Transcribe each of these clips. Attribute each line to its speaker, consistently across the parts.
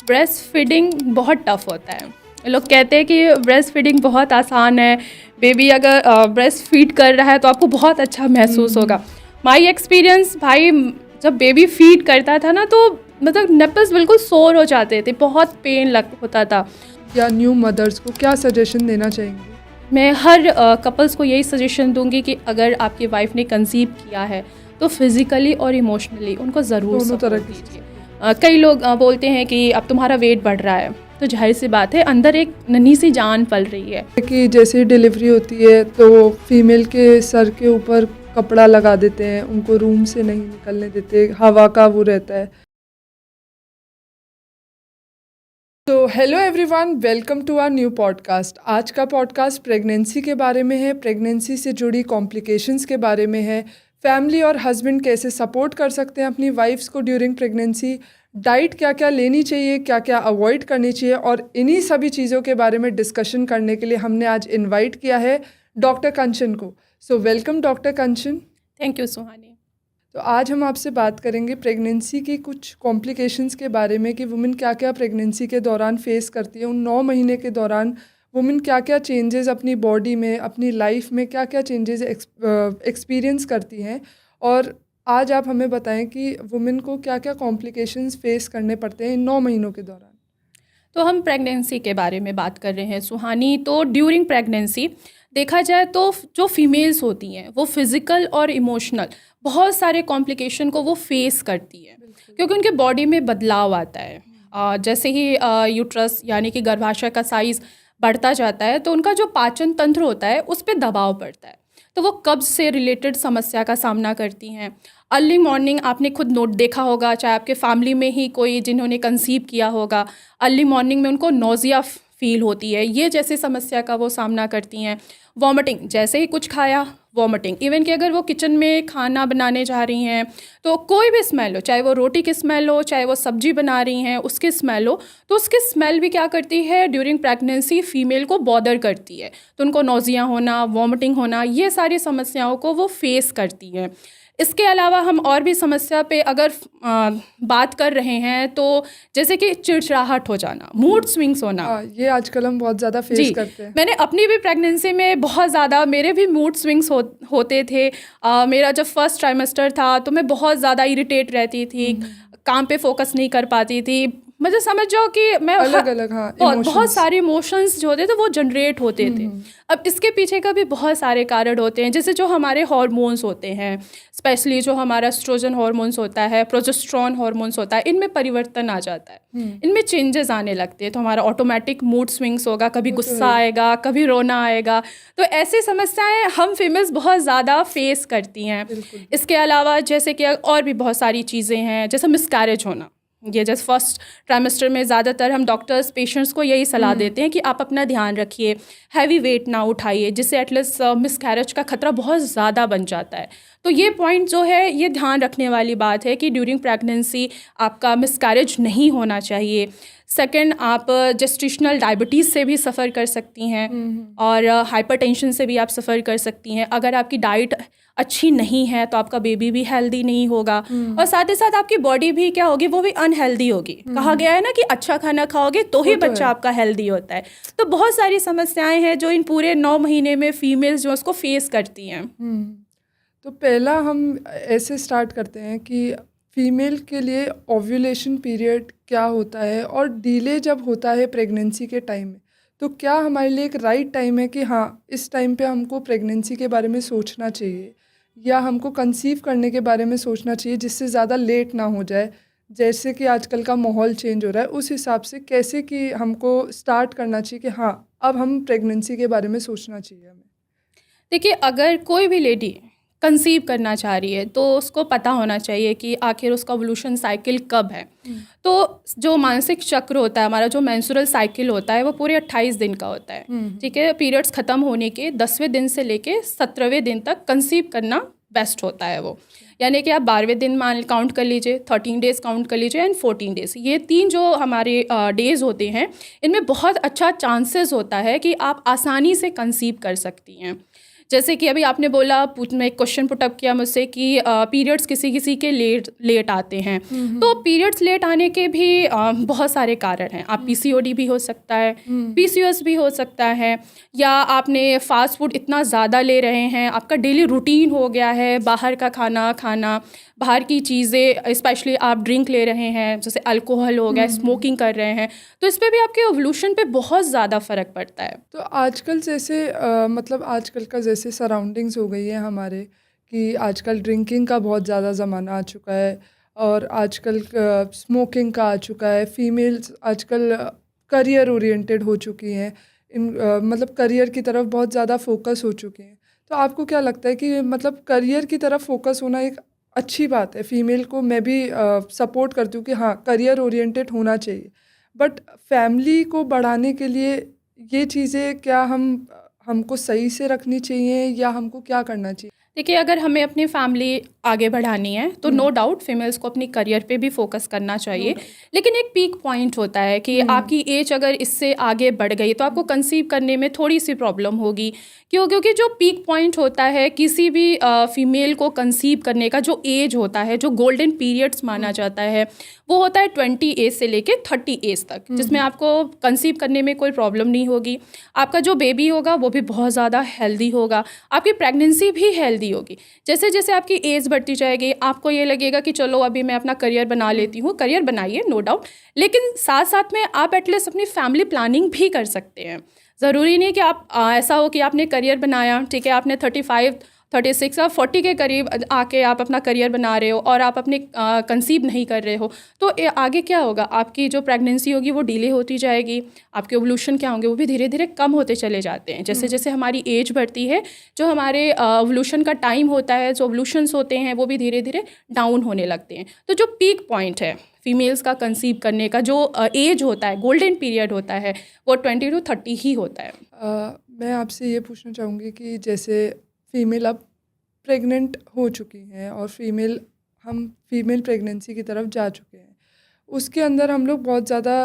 Speaker 1: Breast feeding बहुत tough होता है। लोग कहते हैं कि ब्रेस्ट फीडिंग बहुत आसान है, बेबी अगर ब्रेस्ट फीड कर रहा है तो आपको बहुत अच्छा महसूस होगा। माई एक्सपीरियंस भाई, जब बेबी फीड करता था ना तो मतलब निpples बिल्कुल सोर हो जाते थे, बहुत पेन होता था।
Speaker 2: या न्यू मदर्स को क्या सजेशन देना चाहेंगे?
Speaker 1: मैं हर कपल्स को यही सजेशन दूंगी कि अगर आपकी वाइफ ने कंसीव किया है तो फिज़िकली और इमोशनली उनको ज़रूर
Speaker 2: दोनों तरह
Speaker 1: सपोर्ट
Speaker 2: की
Speaker 1: दीजिए। कई लोग बोलते हैं कि अब तुम्हारा वेट बढ़ रहा है, तो जाहिर सी बात है अंदर एक नन्ही सी जान पल रही है
Speaker 2: कि जैसे डिलीवरी होती है तो फीमेल के सर के ऊपर कपड़ा लगा देते हैं, उनको रूम से नहीं निकलने देते, हवा का वो रहता है। तो hello everyone, welcome to our new podcast. आज का पॉडकास्ट प्रेगनेंसी के बारे में है, प्रेगनेंसी से जुड़ी कॉम्प्लिकेशंस के बारे में है, फैमिली और हस्बैंड कैसे सपोर्ट कर सकते हैं अपनी वाइफ्स को ड्यूरिंग प्रेगनेंसी, डाइट क्या क्या लेनी चाहिए, क्या क्या अवॉइड करनी चाहिए, और इन्हीं सभी चीज़ों के बारे में डिस्कशन करने के लिए हमने आज इन्वाइट किया है डॉक्टर कंचन को। So welcome doctor Kanchan.
Speaker 1: Thank you Suhani.
Speaker 2: तो आज हम आपसे बात करेंगे प्रेगनेंसी की कुछ कॉम्प्लिकेशंस के बारे में कि वुमेन क्या क्या प्रेगनेंसी के दौरान फेस करती है, उन 9 महीने के दौरान वुमेन क्या क्या चेंजेस अपनी बॉडी में, अपनी लाइफ में क्या क्या चेंजेस एक्सपीरियंस करती हैं, और आज आप हमें बताएं कि वुमेन को क्या क्या कॉम्प्लिकेशंस फेस करने पड़ते हैं इन 9 महीनों के दौरान।
Speaker 1: तो हम प्रेगनेंसी के बारे में बात कर रहे हैं सुहानी। तो ड्यूरिंग प्रेगनेंसी देखा जाए तो जो फीमेल्स होती हैं वो फिज़िकल और इमोशनल बहुत सारे कॉम्प्लिकेशन को वो फेस करती हैं, क्योंकि उनके बॉडी में बदलाव आता है। जैसे ही यूट्रस यानी कि गर्भाशय का साइज़ बढ़ता जाता है तो उनका जो पाचन तंत्र होता है उस पर दबाव पड़ता है, तो वो कब्ज से रिलेटेड समस्या का सामना करती हैं। अर्ली मॉर्निंग आपने खुद नोट देखा होगा, चाहे आपके फैमिली में ही कोई जिन्होंने कंसीव किया होगा, अर्ली मॉर्निंग में उनको नोज़िया फील होती है, ये जैसी समस्या का वो सामना करती हैं। वॉमिटिंग, जैसे ही कुछ खाया वॉमिटिंग, इवन कि अगर वो किचन में खाना बनाने जा रही हैं तो कोई भी स्मेल हो, चाहे वो रोटी की स्मेल हो, चाहे वो सब्जी बना रही हैं उसकी स्मेल हो, तो उसकी स्मेल भी क्या करती है ड्यूरिंग प्रेगनेंसी फीमेल को बॉदर करती है, तो उनको नोज़िया होना, वॉमिटिंग होना, ये सारी समस्याओं को वो फेस करती हैं। इसके अलावा हम और भी समस्या पे अगर बात कर रहे हैं तो जैसे कि चिड़चिड़ाहट हो जाना, मूड स्विंग्स होना।
Speaker 2: ये आजकल हम बहुत ज़्यादा फेस करते हैं।
Speaker 1: मैंने अपनी भी प्रेगनेंसी में बहुत ज़्यादा मेरे भी मूड स्विंग्स होते थे। मेरा जब फर्स्ट ट्राइमेस्टर था तो मैं बहुत ज़्यादा इरिटेट रहती थी, काम पे फोकस नहीं कर पाती थी। मतलब समझ जाओ कि मैं
Speaker 2: अलग अलग
Speaker 1: बहुत सारे इमोशंस जो होते थे वो जनरेट होते थे। अब इसके पीछे का भी बहुत सारे कारण होते हैं, जैसे जो हमारे हार्मोन्स होते हैं, स्पेशली जो हमारा एस्ट्रोजन हार्मोन्स होता है, प्रोजेस्टेरोन हार्मोन्स होता है, इनमें परिवर्तन आ जाता है, इनमें चेंजेस आने लगते हैं, तो हमारा ऑटोमेटिक मूड स्विंग्स होगा, कभी गुस्सा आएगा, कभी रोना आएगा। तो ऐसी समस्याएं हम फीमेल्स बहुत ज़्यादा फेस करती हैं। इसके अलावा जैसे कि और भी बहुत सारी चीज़ें हैं, जैसे मिसकैरेज होना। ये जैसे फर्स्ट ट्राइमेस्टर में ज़्यादातर हम डॉक्टर्स पेशेंट्स को यही सलाह देते हैं कि आप अपना ध्यान रखिए, हैवी वेट ना उठाइए, जिससे एटलीस्ट मिसकैरेज का खतरा बहुत ज़्यादा बन जाता है। तो ये पॉइंट जो है ये ध्यान रखने वाली बात है कि ड्यूरिंग प्रेगनेंसी आपका मिसकैरेज नहीं होना चाहिए। सेकंड, आप जेस्टेशनल डायबिटीज़ से भी सफ़र कर सकती हैं और हाइपरटेंशन से भी आप सफ़र कर सकती हैं। अगर आपकी डाइट अच्छी नहीं है तो आपका बेबी भी हेल्दी नहीं होगा, और साथ ही साथ आपकी बॉडी भी क्या होगी, वो भी अनहेल्दी होगी। कहा गया है ना कि अच्छा खाना खाओगे तो ही बच्चा आपका हेल्दी होता है। तो बहुत सारी समस्याएं हैं जो इन पूरे 9 महीने में फीमेल्स जो उसको फेस करती हैं।
Speaker 2: तो पहला हम ऐसे स्टार्ट करते हैं कि फीमेल के लिए ओव्यूलेशन पीरियड क्या होता है, और डिले जब होता है प्रेगनेंसी के टाइम में, तो क्या हमारे लिए एक राइट टाइम है कि हाँ इस टाइम पे हमको प्रेगनेंसी के बारे में सोचना चाहिए, या हमको कंसीव करने के बारे में सोचना चाहिए जिससे ज़्यादा लेट ना हो जाए, जैसे कि आजकल का माहौल चेंज हो रहा है उस हिसाब से कैसे कि हमको स्टार्ट करना चाहिए कि हाँ अब हम प्रेगनेंसी के बारे में सोचना चाहिए हमें?
Speaker 1: देखिए, अगर कोई भी लेडी कंसीव करना चाह रही है तो उसको पता होना चाहिए कि आखिर उसका ओवुलेशन साइकिल कब है। तो जो मानसिक चक्र होता है, हमारा जो मेंस्ट्रुअल साइकिल होता है, वो पूरे 28 दिन का होता है। ठीक है, पीरियड्स ख़त्म होने के 10वें दिन से लेके 17वें दिन तक कंसीव करना बेस्ट होता है वो। यानी कि आप 12वें दिन मान काउंट कर लीजिए, 13 डेज़ काउंट कर लीजिए एंड 14 डेज़, ये 3 जो हमारे डेज़ होते हैं, इनमें बहुत अच्छा चांसेस होता है कि आप आसानी से कंसीव कर सकती हैं। जैसे कि अभी आपने बोला, मैं एक क्वेश्चन पुटअप किया मुझसे कि पीरियड्स किसी किसी के लेट आते हैं। तो पीरियड्स लेट आने के भी बहुत सारे कारण हैं। आप पीसीओडी भी हो सकता है, पीसीओएस भी हो सकता है, या आपने फास्ट फूड इतना ज़्यादा ले रहे हैं, आपका डेली रूटीन हो गया है बाहर का खाना, बाहर की चीज़ें, स्पेशली आप ड्रिंक ले रहे हैं, जैसे अल्कोहल हो गया, स्मोकिंग कर रहे हैं, तो इस पे भी आपके ओवल्यूशन पे बहुत ज़्यादा फ़र्क पड़ता है।
Speaker 2: तो आजकल जैसे मतलब आजकल का जैसे सराउंडिंग्स हो गई है हमारे, कि आजकल ड्रिंकिंग का बहुत ज़्यादा ज़माना आ चुका है, और आजकल स्मोकिंग का आ चुका है। फीमेल्स आजकल करियर ओरिएंटेड हो चुकी हैं, मतलब करियर की तरफ बहुत ज़्यादा फोकस हो चुके हैं। तो आपको क्या लगता है कि मतलब करियर की तरफ फोकस होना एक अच्छी बात है? फीमेल को मैं भी सपोर्ट करती हूँ कि हाँ, करियर ओरिएंटेड होना चाहिए, बट फैमिली को बढ़ाने के लिए ये चीज़ें क्या हमको सही से रखनी चाहिए, या हमको क्या करना चाहिए?
Speaker 1: देखिए, अगर हमें अपनी फैमिली आगे बढ़ानी है तो नो डाउट फीमेल्स को अपनी करियर पे भी फोकस करना चाहिए, लेकिन एक पीक पॉइंट होता है कि आपकी एज अगर इससे आगे बढ़ गई तो आपको कंसीव करने में थोड़ी सी प्रॉब्लम होगी। क्योंकि जो पीक पॉइंट होता है किसी भी फीमेल को कंसीव करने का, जो एज होता है, जो गोल्डन पीरियड्स माना जाता है, वो होता है 20 एज से लेके 30 एज तक, जिसमें आपको कंसीव करने में कोई प्रॉब्लम नहीं होगी। आपका जो बेबी होगा वो भी बहुत ज़्यादा हेल्दी होगा, आपकी प्रेगनेंसी भी हेल्दी होगी। जैसे जैसे आपकी एज बढ़ती जाएगी आपको ये लगेगा कि चलो अभी मैं अपना करियर बना लेती हूँ। करियर बनाइए, नो डाउट, लेकिन साथ साथ में आप एटलीस्ट अपनी फैमिली प्लानिंग भी कर सकते हैं। ज़रूरी नहीं कि आप ऐसा हो कि आपने करियर बनाया, ठीक है, आपने 35, 36 और 40 के करीब आके आप अपना करियर बना रहे हो और आप अपने कंसीव नहीं कर रहे हो, तो आगे क्या होगा? आपकी जो प्रेगनेंसी होगी वो डिले होती जाएगी, आपके ओवल्यूशन क्या होंगे वो भी धीरे धीरे कम होते चले जाते हैं। जैसे जैसे हमारी एज बढ़ती है, जो हमारे ओवल्यूशन का टाइम होता है, जो ओवल्यूशंस होते हैं वो भी धीरे धीरे डाउन होने लगते हैं। तो जो पीक पॉइंट है फीमेल्स का कंसीव करने का, जो एज होता है, गोल्डन पीरियड होता है, वो 20 to 30 ही होता है।
Speaker 2: मैं आपसे ये पूछना चाहूँगी कि जैसे फीमेल अब प्रेग्नेंट हो चुकी हैं और हम फीमेल प्रेगनेंसी की तरफ जा चुके हैं, उसके अंदर हम लोग बहुत ज़्यादा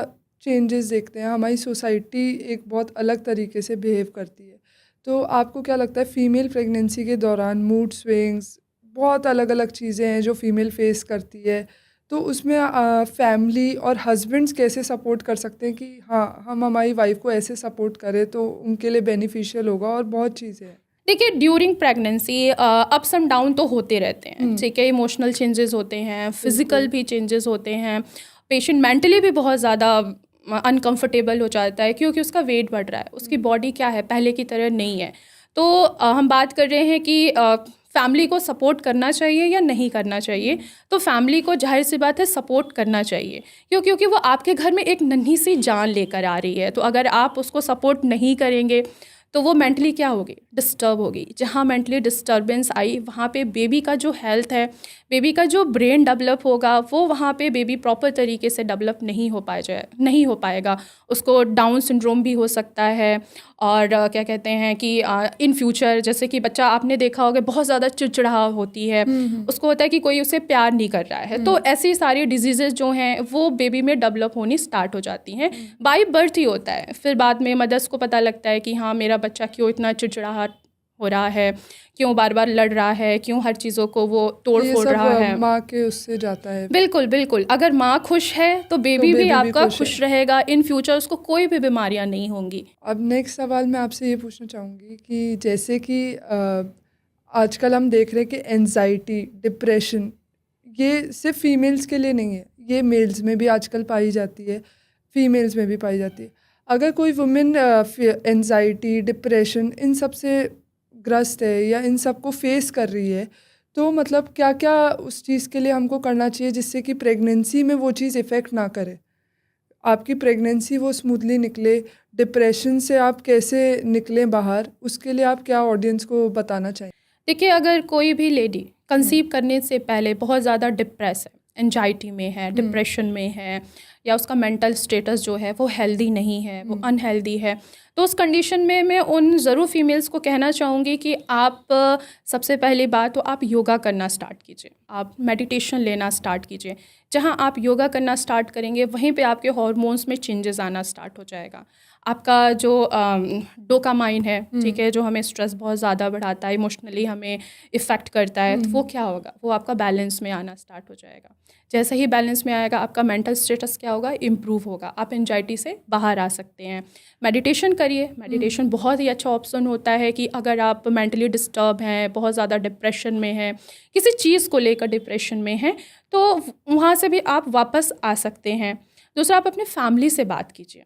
Speaker 2: चेंजेस देखते हैं। हमारी सोसाइटी एक बहुत अलग तरीके से बिहेव करती है। तो आपको क्या लगता है फीमेल प्रेगनेंसी के दौरान मूड स्विंग्स, बहुत अलग अलग चीज़ें हैं जो फीमेल फेस करती है, तो उसमें फैमिली और हस्बैंड्स कैसे सपोर्ट कर सकते हैं कि हाँ, हम हमारी वाइफ को ऐसे सपोर्ट करें तो उनके लिए बेनिफिशियल होगा, और बहुत चीज़ें हैं।
Speaker 1: देखिए, during pregnancy ups and down तो होते रहते हैं, ठीक है, इमोशनल चेंजेस होते हैं, फिजिकल भी चेंजेस होते हैं, पेशेंट मेंटली भी बहुत ज़्यादा अनकंफर्टेबल हो जाता है क्योंकि उसका वेट बढ़ रहा है, उसकी बॉडी क्या है पहले की तरह नहीं है। तो हम बात कर रहे हैं कि फैमिली को सपोर्ट करना चाहिए या नहीं करना चाहिए। तो फैमिली को जाहिर सी बात है सपोर्ट करना चाहिए, क्योंकि वो आपके घर में एक नन्ही सी जान लेकर आ रही है। तो अगर आप उसको सपोर्ट नहीं करेंगे तो वो मेंटली क्या होगी? डिस्टर्ब होगी। जहाँ मेंटली डिस्टर्बेंस आई वहाँ पे बेबी का जो हेल्थ है, बेबी का जो ब्रेन डेवलप होगा, वो वहाँ पे बेबी प्रॉपर तरीके से डेवलप नहीं हो पाएगा। उसको डाउन सिंड्रोम भी हो सकता है, और क्या कहते हैं कि इन फ्यूचर, जैसे कि बच्चा आपने देखा होगा बहुत ज़्यादा चिड़चिड़ा होती है, उसको होता है कि कोई उसे प्यार नहीं कर रहा है। तो ऐसी सारी डिजीज़ेस जो हैं वो बेबी में डेवलप होनी स्टार्ट हो जाती हैं। बाय बर्थ ही होता है, फिर बाद में मदर्स को पता लगता है कि हाँ, मेरा बच्चा क्यों इतना चिड़चिड़ाहट हो रहा है, क्यों बार बार लड़ रहा है, क्यों हर चीज़ों को वो तोड़ फोड़ रहा है।
Speaker 2: माँ के उससे जाता है।
Speaker 1: बिल्कुल बिल्कुल, अगर माँ खुश है तो बेबी भी आपका खुश रहेगा। इन फ्यूचर उसको कोई भी बीमारियां नहीं होंगी।
Speaker 2: अब नेक्स्ट सवाल मैं आपसे ये पूछना चाहूँगी कि जैसे कि आजकल हम देख रहे हैं कि एंजाइटी, डिप्रेशन, ये सिर्फ फीमेल्स के लिए नहीं है, ये मेल्स में भी आजकल पाई जाती है, फीमेल्स में भी पाई जाती है। अगर कोई वुमेन एंजाइटी, डिप्रेशन इन सब से ग्रस्त है या इन सब को फेस कर रही है, तो मतलब क्या क्या उस चीज़ के लिए हमको करना चाहिए जिससे कि प्रेगनेंसी में वो चीज़ इफ़ेक्ट ना करे, आपकी प्रेगनेंसी वो स्मूथली निकले, डिप्रेशन से आप कैसे निकलें बाहर, उसके लिए आप क्या ऑडियंस को बताना चाहिए?
Speaker 1: देखिए, अगर कोई भी लेडी कंसीव करने से पहले बहुत ज़्यादा डिप्रेस है, एंजाइटी में है, डिप्रेशन में है, या उसका मेंटल स्टेटस जो है वो हेल्दी नहीं है, वो अनहेल्दी है, तो उस कंडीशन में मैं उन ज़रूर फीमेल्स को कहना चाहूँगी कि आप सबसे पहली बात तो आप योगा करना स्टार्ट कीजिए, आप मेडिटेशन लेना स्टार्ट कीजिए। जहाँ आप योगा करना स्टार्ट करेंगे वहीं पे आपके हार्मोन्स में चेंजेस आना स्टार्ट हो जाएगा। आपका जो डोपामाइन है, ठीक है, जो हमें स्ट्रेस बहुत ज़्यादा बढ़ाता है, इमोशनली हमें इफ़ेक्ट करता है, तो वो क्या होगा, वो आपका बैलेंस में आना स्टार्ट हो जाएगा। जैसे ही बैलेंस में आएगा आपका मेंटल स्टेटस क्या होगा, इम्प्रूव होगा, आप एंजाइटी से बाहर आ सकते हैं। मेडिटेशन करिए, मेडिटेशन बहुत ही अच्छा ऑप्शन होता है कि अगर आप मेंटली डिस्टर्ब हैं, बहुत ज़्यादा डिप्रेशन में हैं, किसी चीज़ को लेकर डिप्रेशन में हैं, तो वहाँ से भी आप वापस आ सकते हैं। दूसरा, आप अपने फैमिली से बात कीजिए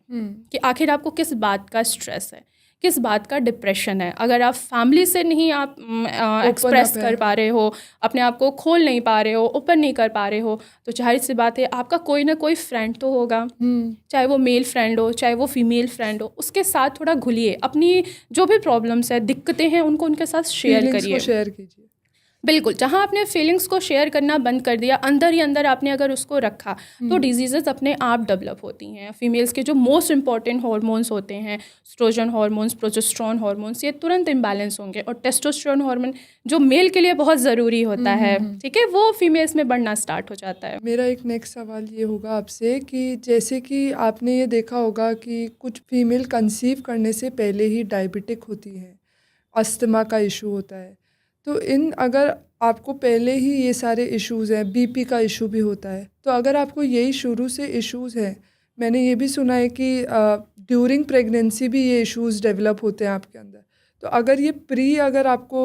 Speaker 1: कि आखिर आपको किस बात का स्ट्रेस है, किस बात का डिप्रेशन है। अगर आप फैमिली से नहीं आप एक्सप्रेस कर पा रहे हो, अपने आप को खोल नहीं पा रहे हो, ओपन नहीं कर पा रहे हो, तो जाहिर सी बात है आपका कोई ना कोई फ्रेंड तो होगा, चाहे वो मेल फ्रेंड हो, चाहे वो फीमेल फ्रेंड हो, उसके साथ थोड़ा घुलिए, अपनी जो भी प्रॉब्लम्स है, दिक्कतें हैं, उनको उनके साथ शेयर करिए।
Speaker 2: शेयर कीजिए,
Speaker 1: बिल्कुल। जहाँ आपने फीलिंग्स को शेयर करना बंद कर दिया, अंदर ही अंदर आपने अगर उसको रखा, तो डिजीज़ेस अपने आप डेवलप होती हैं। फीमेल्स के जो मोस्ट इंपॉर्टेंट हार्मोन्स होते हैं, एस्ट्रोजन हार्मोन्स, प्रोजेस्टेरोन हार्मोन्स, ये तुरंत इम्बैलेंस होंगे, और टेस्टोस्टेरोन हार्मोन जो मेल के लिए बहुत ज़रूरी होता है, ठीक है, वो फीमेल्स में बढ़ना स्टार्ट हो जाता है।
Speaker 2: मेरा एक नेक्स्ट सवाल ये होगा आपसे कि जैसे कि आपने ये देखा होगा कि कुछ फीमेल कंसीव करने से पहले ही डायबिटिक होती हैं, अस्थमा का इशू होता है, तो अगर आपको पहले ही ये सारे इश्यूज़ हैं, बीपी का इशू भी होता है, तो अगर आपको यही शुरू से इश्यूज़ हैं, मैंने ये भी सुना है कि ड्यूरिंग प्रेगनेंसी भी ये इश्यूज़ डेवलप होते हैं आपके अंदर, तो अगर ये अगर आपको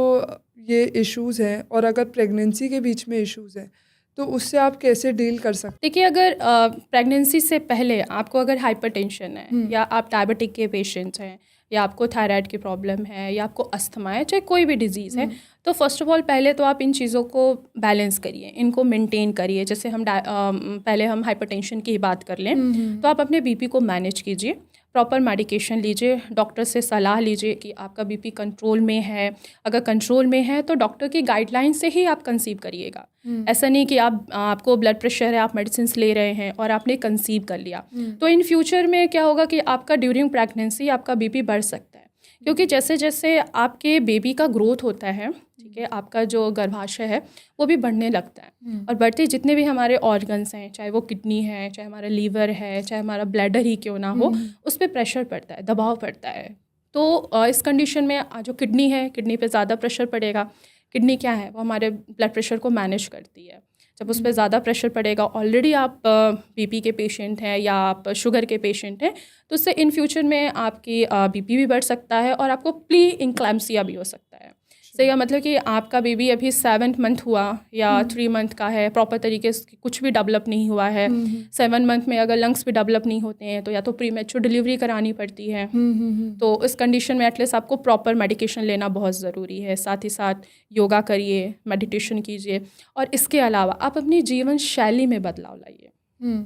Speaker 2: ये इश्यूज़ हैं और अगर प्रेगनेंसी के बीच में इश्यूज़ हैं, तो उससे आप कैसे डील कर सकते हैं?
Speaker 1: देखिए, अगर प्रेगनेंसी से पहले आपको अगर हाइपरटेंशन है, या आप डायबिटिक के पेशेंट्स हैं, या आपको थायराइड की प्रॉब्लम है, या आपको अस्थमा है, चाहे कोई भी डिजीज़ है, तो फर्स्ट ऑफ ऑल पहले तो आप इन चीज़ों को बैलेंस करिए, इनको मेंटेन करिए। जैसे पहले हम हाइपरटेंशन की ही बात कर लें, तो आप अपने बीपी को मैनेज कीजिए, प्रॉपर मेडिकेशन लीजिए, डॉक्टर से सलाह लीजिए कि आपका बीपी कंट्रोल में है। अगर कंट्रोल में है तो डॉक्टर की गाइडलाइन से ही आप कंसीव करिएगा। ऐसा नहीं कि आपको ब्लड प्रेशर है, आप मेडिसिन ले रहे हैं और आपने कंसीव कर लिया, तो इन फ्यूचर में क्या होगा कि आपका ड्यूरिंग प्रेगनेंसी आपका बीपी बढ़ सकता है, क्योंकि जैसे जैसे आपके बेबी का ग्रोथ होता है, ठीक है, आपका जो गर्भाशय है वो भी बढ़ने लगता है, और बढ़ते जितने भी हमारे ऑर्गन्स हैं, चाहे वो किडनी है, चाहे हमारा लीवर है, चाहे हमारा ब्लैडर ही क्यों ना हो, उस पर प्रेशर पड़ता है, दबाव पड़ता है। तो इस कंडीशन में जो किडनी है, किडनी पे ज़्यादा प्रेशर पड़ेगा। किडनी क्या है, वो हमारे ब्लड प्रेशर को मैनेज करती है। जब उस पर ज़्यादा प्रेशर पड़ेगा, ऑलरेडी आप बीपी के पेशेंट हैं या आप शुगर के पेशेंट हैं, तो उससे इन फ्यूचर में आपकी बीपी भी बढ़ सकता है और आपको प्री इंक्लैम्सिया भी हो सकता है। सही का मतलब कि आपका बेबी अभी 7th मंथ हुआ या 3 मंथ का है, प्रॉपर तरीके से कुछ भी डेवलप नहीं हुआ है, 7 मंथ में अगर लंग्स भी डेवलप नहीं होते हैं, तो या तो प्रीमेच्योर डिलीवरी करानी पड़ती है। तो इस कंडीशन में एटलीस्ट आपको प्रॉपर मेडिकेशन लेना बहुत ज़रूरी है। साथ ही साथ योगा करिए, मेडिटेशन कीजिए, और इसके अलावा आप अपनी जीवन शैली में बदलाव लाइए।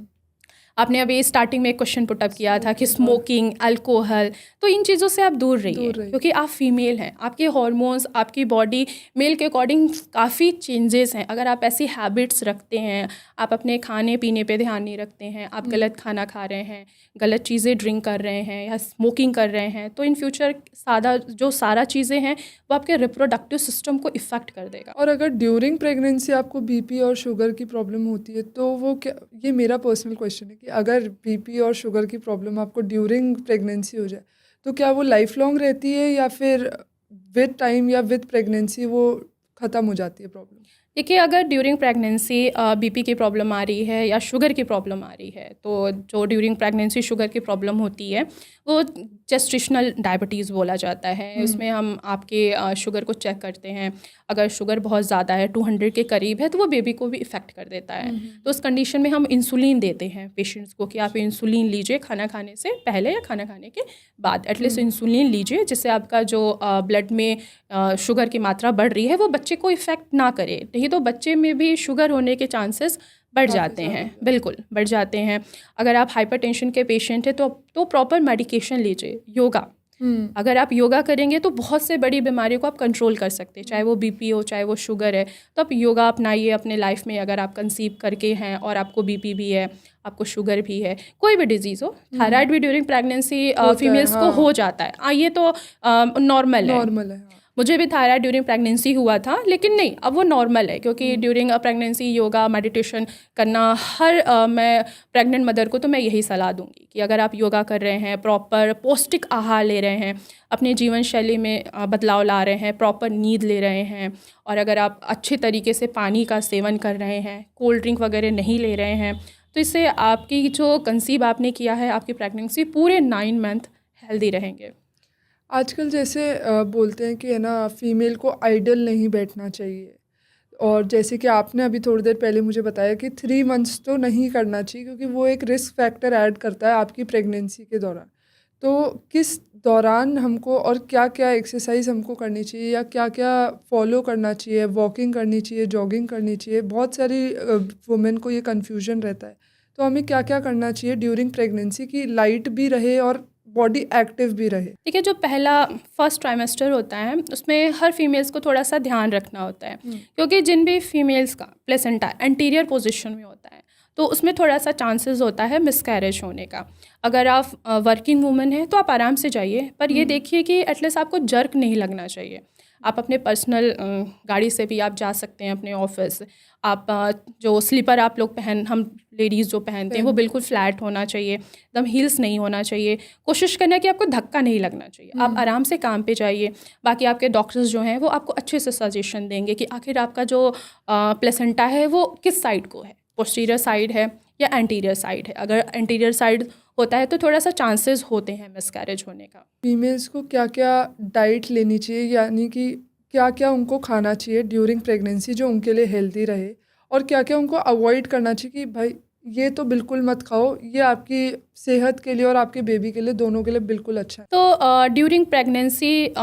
Speaker 1: आपने अभी स्टार्टिंग में एक क्वेश्चन पुटअप किया था कि स्मोकिंग, अल्कोहल, तो इन चीज़ों से आप दूर रहिए, क्योंकि आप फीमेल हैं, आपके हार्मोन्स, आपकी बॉडी मेल के अकॉर्डिंग काफ़ी चेंजेस हैं। अगर आप ऐसी हैबिट्स रखते हैं, आप अपने खाने पीने पे ध्यान नहीं रखते हैं, आप गलत खाना खा रहे हैं, गलत चीज़ें ड्रिंक कर रहे हैं या स्मोकिंग कर रहे हैं, तो इन फ्यूचर सारा चीज़ें हैं वो आपके रिप्रोडक्टिव सिस्टम को इफ़ेक्ट कर देगा।
Speaker 2: और अगर ड्यूरिंग प्रेगनेंसी आपको बीपी और शुगर की प्रॉब्लम होती है, तो वो क्या, ये मेरा पर्सनल क्वेश्चन है कि अगर बीपी और शुगर की प्रॉब्लम आपको ड्यूरिंग प्रेगनेंसी हो जाए, तो क्या वो लाइफ लॉन्ग रहती है या फिर विद टाइम या विद प्रेगनेंसी वो ख़त्म हो जाती है प्रॉब्लम?
Speaker 1: देखिए, अगर ड्यूरिंग प्रेगनेंसी बीपी की प्रॉब्लम आ रही है या शुगर की प्रॉब्लम आ रही है, तो जो ड्यूरिंग प्रेगनेंसी शुगर की प्रॉब्लम होती है वो जेस्टेशनल डायबिटीज़ बोला जाता है। इसमें हम आपके शुगर को चेक करते हैं, अगर शुगर बहुत ज़्यादा है, 200 के करीब है, तो वो बेबी को भी इफ़ेक्ट कर देता है। तो उस कंडीशन में हम इंसुलिन देते हैं पेशेंट्स को कि आप इंसुलिन लीजिए खाना खाने से पहले या खाना खाने के बाद, एटलीस्ट इंसुलिन लीजिए, जिससे आपका जो ब्लड में शुगर की मात्रा बढ़ रही है वो बच्चे को इफ़ेक्ट ना करे, नहीं तो बच्चे में भी शुगर होने के चांसेस बढ़ जाते हैं, बिल्कुल बढ़ जाते हैं। अगर आप हाइपरटेंशन के पेशेंट हैं तो प्रॉपर मेडिकेशन लीजिए, योगा, अगर आप योगा करेंगे तो बहुत से बड़ी बीमारियों को आप कंट्रोल कर सकते हैं, चाहे वो बीपी हो, चाहे वो शुगर है। तो आप योगा अपनाइए अपने लाइफ में। अगर आप कंसीव करके हैं और आपको बीपी भी है, आपको शुगर भी है, कोई भी डिजीज़ हो, थायराइड भी ड्यूरिंग प्रेगनेंसी फीमेल्स को हो जाता है। ये तो नॉर्मल है। मुझे भी थायराइड ड्यूरिंग प्रेगनेंसी हुआ था, लेकिन नहीं, अब वो नॉर्मल है, क्योंकि ड्यूरिंग प्रेगनेंसी योगा मेडिटेशन करना हर मैं प्रेग्नेंट मदर को तो मैं यही सलाह दूंगी कि अगर आप योगा कर रहे हैं, प्रॉपर पौष्टिक आहार ले रहे हैं, अपने जीवन शैली में बदलाव ला रहे हैं, प्रॉपर नींद ले रहे हैं, और अगर आप अच्छे तरीके से पानी का सेवन कर रहे हैं, कोल्ड ड्रिंक वगैरह नहीं ले रहे हैं, तो इससे आपकी जो कंसीव आपने किया है, आपकी प्रेगनेंसी पूरे 9 मंथ हेल्दी रहेंगे।
Speaker 2: आजकल जैसे बोलते हैं कि है ना, फीमेल को आइडल नहीं बैठना चाहिए, और जैसे कि आपने अभी थोड़ी देर पहले मुझे बताया कि 3 मंथ्स तो नहीं करना चाहिए, क्योंकि वो एक रिस्क फैक्टर ऐड करता है आपकी प्रेगनेंसी के दौरान। तो किस दौरान हमको और क्या क्या एक्सरसाइज हमको करनी चाहिए, या क्या क्या फॉलो करना चाहिए? वॉकिंग करनी चाहिए, जॉगिंग करनी चाहिए? बहुत सारी वुमेन को ये कन्फ्यूजन रहता है। तो हमें क्या क्या करना चाहिए ड्यूरिंग प्रेगनेंसी की लाइट भी रहे और बॉडी एक्टिव भी रहे?
Speaker 1: देखिए, जो पहला फर्स्ट ट्राइमेस्टर होता है उसमें हर फीमेल्स को थोड़ा सा ध्यान रखना होता है, क्योंकि जिन भी फीमेल्स का प्लेसेंटा एंटीरियर पोजीशन में होता है तो उसमें थोड़ा सा चांसेस होता है मिसकैरेज होने का। अगर आप वर्किंग वूमन हैं तो आप आराम से जाइए, पर ये देखिए कि एटलीस्ट आपको जर्क नहीं लगना चाहिए। आप अपने पर्सनल गाड़ी से भी आप जा सकते हैं अपने ऑफिस। आप जो स्लीपर आप लोग हम लेडीज़ जो पहनते हैं वो बिल्कुल फ्लैट होना चाहिए, एकदम हील्स नहीं होना चाहिए। कोशिश करना है कि आपको धक्का नहीं लगना चाहिए, आप आराम से काम पे जाइए। बाकी आपके डॉक्टर्स जो हैं वो आपको अच्छे से सजेशन देंगे कि आखिर आपका जो प्लेसेंटा है वो किस साइड को है, पोस्टीरियर साइड है या एंटीरियर साइड है। अगर एंटीरियर साइड होता है तो थोड़ा सा चांसेस होते हैं मिसकैरेज होने का।
Speaker 2: फीमेल्स को क्या क्या डाइट लेनी चाहिए, यानी कि क्या क्या उनको खाना चाहिए ड्यूरिंग प्रेगनेंसी जो उनके लिए हेल्दी रहे, और क्या क्या उनको अवॉइड करना चाहिए कि भाई ये तो बिल्कुल मत खाओ, ये आपकी सेहत के लिए और आपके बेबी के लिए, दोनों के लिए बिल्कुल अच्छा है?
Speaker 1: तो ड्यूरिंग प्रेगनेंसी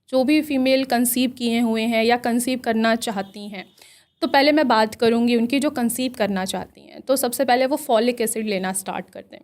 Speaker 1: जो भी फीमेल कंसीव किए हुए हैं या कंसीव करना चाहती हैं, तो पहले मैं बात करूँगी उनकी जो कंसीव करना चाहती हैं, तो सबसे पहले वो फॉलिक एसिड लेना स्टार्ट कर दें।